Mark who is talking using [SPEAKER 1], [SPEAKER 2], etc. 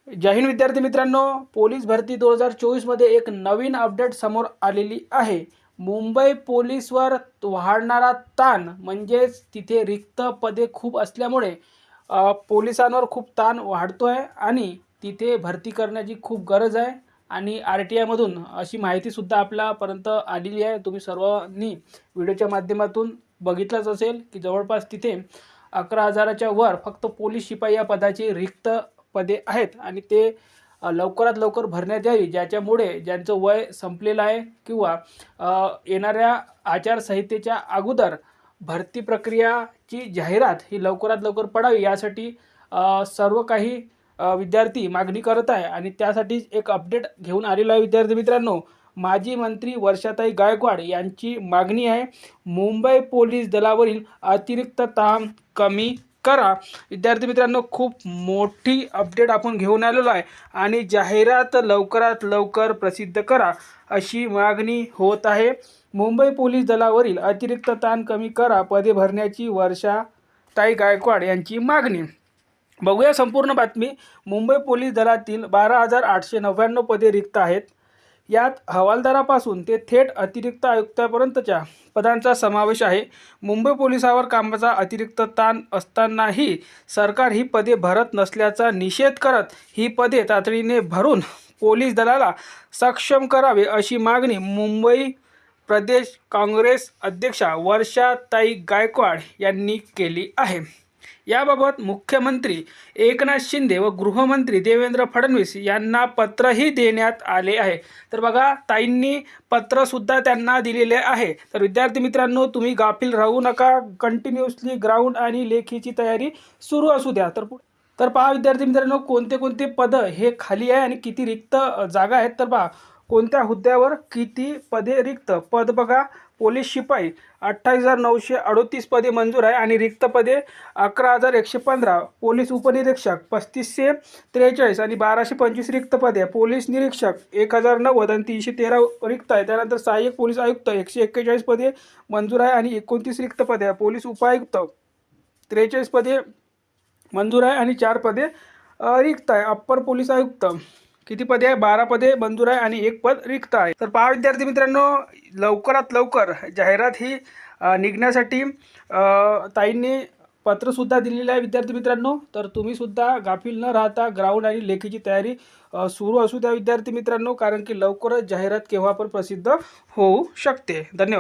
[SPEAKER 1] जय हिंद विद्यार्थी मित्रांनो, पोलीस भरती 2024 मध्ये एक नवीन अपडेट समोर आलेली आहे। मुंबई पोलीसवर वाढणारा ताण म्हणजेच तिथे रिक्त पदे खूप असल्यामुळे पोलिसांवर खूप ताण वाढतोय आणि तिथे भरती करण्याची खूप गरज आहे आणि RTI मधून अशी माहिती सुद्धा आपल्यापर्यंत आलेली आहे। तुम्ही सर्वांनी व्हिडिओच्या माध्यमातून बघितलंच असेल की जवळपास तिथे 11,000च्या वर फक्त पोलीस शिपाई या पदाची रिक्त पदे आहेत आणि ते लवकरात लवकर भरण्यात यावी, ज्याच्यामुळे ज्यांचं वय संपलेलं आहे किंवा येणाऱ्या आचारसंहितेच्या अगोदर भरती प्रक्रियाची जाहिरात ही लवकरात लवकर पडावी यासाठी सर्व काही विद्यार्थी मागणी करत आहे आणि त्यासाठीच एक अपडेट घेऊन आलेला आहे। विद्यार्थी मित्रांनो, माजी मंत्री वर्षाताई गायकवाड यांची मागणी आहे, मुंबई पोलीस दलावरील अतिरिक्त ताण कमी करा। विद्यार्थी मित्रांनो, खूप मोठी अपडेट आपण घेऊन आलेलो आहे आणि जाहिरात लवकरात लवकर प्रसिद्ध करा अशी मागणी होत आहे। मुंबई पोलीस दलावरील अतिरिक्त ताण कमी करा, पदे भरण्याची वर्षाताई गायकवाड यांची मागणी। बघूया संपूर्ण बातमी। मुंबई पोलीस दलातील 12,899 पदे रिक्त आहेत। यात हवालदारापासून ते थेट अतिरिक्त आयुक्तापर्यंतच्या पदांचा समावेश आहे। मुंबई पोलिसावर कामाचा अतिरिक्त ताण असतानाही सरकार ही पदे भरत नसल्याचा निषेध करत ही पदे तातडीने भरून पोलीस दलाला सक्षम करावे अशी मागणी मुंबई प्रदेश काँग्रेस अध्यक्षा वर्षाताई गायकवाड यांनी केली आहे। याबाबत मुख्यमंत्री एकनाथ शिंदे व गृहमंत्री देवेंद्र फडणवीस यांना पत्रही देण्यात आले आहे। तर बघा, ताईंनी पत्र सुद्धा त्यांना दिलेले आहे। तर विद्यार्थी मित्रांनो, तुम्ही गाफील राहू नका, कंटिन्युअसली ग्राउंड आणि लेखीची तयारी सुरू असू द्या। तर पहा विद्यार्थी मित्रांनो, कोणते कोणते पद हे खाली आहे आणि किती रिक्त जागा आहेत। तर पहा, कोणत्या हुद्द्यावर किती पदे रिक्त। पद बघा, पोलीस शिपाई 28,938 पदे मंजूर आहे आणि रिक्त पदे 11,115। पोलीस उपनिरीक्षक 3,543 आणि 1,225 रिक्त पदे। पोलीस निरीक्षक 1,090 आणि 313 रिक्त आहे। त्यानंतर सहाय्यक पोलीस आयुक्त 141 पदे मंजूर आहे आणि 29 रिक्त पदे। पोलीस उपायुक्त 43 पदे मंजूर आहे आणि 4 पदे रिक्त आहे। अप्पर पोलीस आयुक्त किती पदे आहे? 12 पदे मंजूर आहे आणि 1 पद रिक्त आहे। तर पहा विद्यार्थी मित्रांनो, लवकरात लवकर जाहिरात ही निघण्यासाठी ताईंनी पत्र सुद्धा दिलेलं आहे। विद्यार्थी मित्रांनो, तर तुम्ही सुद्धा गाफील न राहता ग्राउंड आणि लेखीची तयारी सुरू असू द्या विद्यार्थी मित्रांनो, कारण की लवकरच जाहिरात केव्हा पण प्रसिद्ध होऊ शकते। धन्यवाद।